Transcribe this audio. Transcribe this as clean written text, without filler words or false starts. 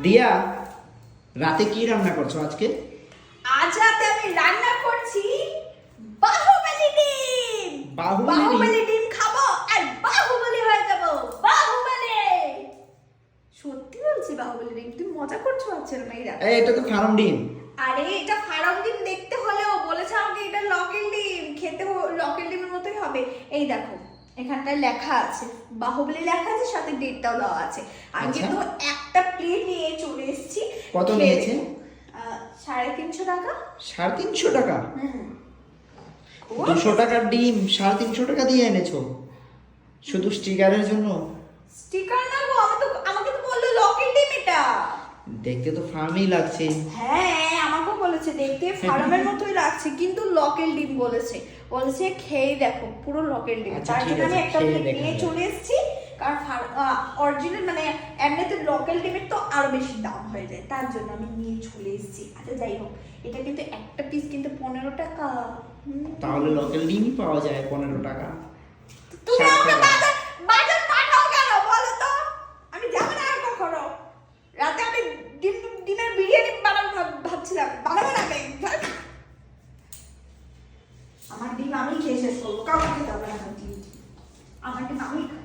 দিয়া, রাতে কি রান্না করছো আজকে? আজ রাতে আমি রান্না করছি বাহুবলী ডিম। বাহুবলী ডিম খাবো আর বাহুবলী হয়ে যাবো। বাহুবলী, সত্যি বলছি বাহুবলী ডিম। তুমি মজা করছো আজকে মেয়েরা? এটা তো ফার্ম ডিম। আরে এটা ফার্ম ডিম দেখতে হলেও বলেছে আমাকে এটা লকেল ডিম, খেতে লকেল ডিমের মতোই হবে। এই দেখো এখানটায় লেখা আছে বাহুবলী লেখা আছে, সাথে ডেটটাও দেওয়া আছে। আমি কিন্তু একটা প্লেট নিয়ে চলে এসেছি। কত নিয়েছে? 350 টাকা। 350 টাকা? 200 টাকার ডিম 350 টাকা দিয়ে এনেছো শুধু স্টিকারের জন্য? স্টিকার না গো, আমাকে তো বললো লকেল ডিম এটা। দেখতে তো ফার্মই লাগছে। হ্যাঁ আমাকেও বলেছে দেখতে ফার্মের মতোই লাগছে, কিন্তু লকেল ডিম বলেছে। খেয়ে দেখো পুরো লকেল ডিম। আচ্ছা, তার ঠিক জন্য আছে, আমি একটা খেয়ে প্লেট দেখা নিয়ে যাবে। চলে এসেছি। কারণ অরিজিনাল মানে এমনিতে লকেল ডিমের তো আরো বেশি দাম হয়ে যায়, তার জন্য আমি নিয়ে চলে এসেছি। আচ্ছা যাই হোক, এটা কিন্তু একটা পিস কিন্তু 15 টাকা। তাহলে লোকাল ডিমই পাওয়া যায় 15 টাকা। তুমি 60 আমাকে টাকা। বাজার পাঠাও কেন বলো তো? আমি যাবো না আর কখনো। রাতে আমি ডিমের বিরিয়ানি বানাবো ভাবছিলাম, বানাবো না আমি। আমার ডিম আমি খেয়ে শেষ করবো, কাউকে খেতে হবে না আমার ডিম। আমার ডিম আমি খাবো।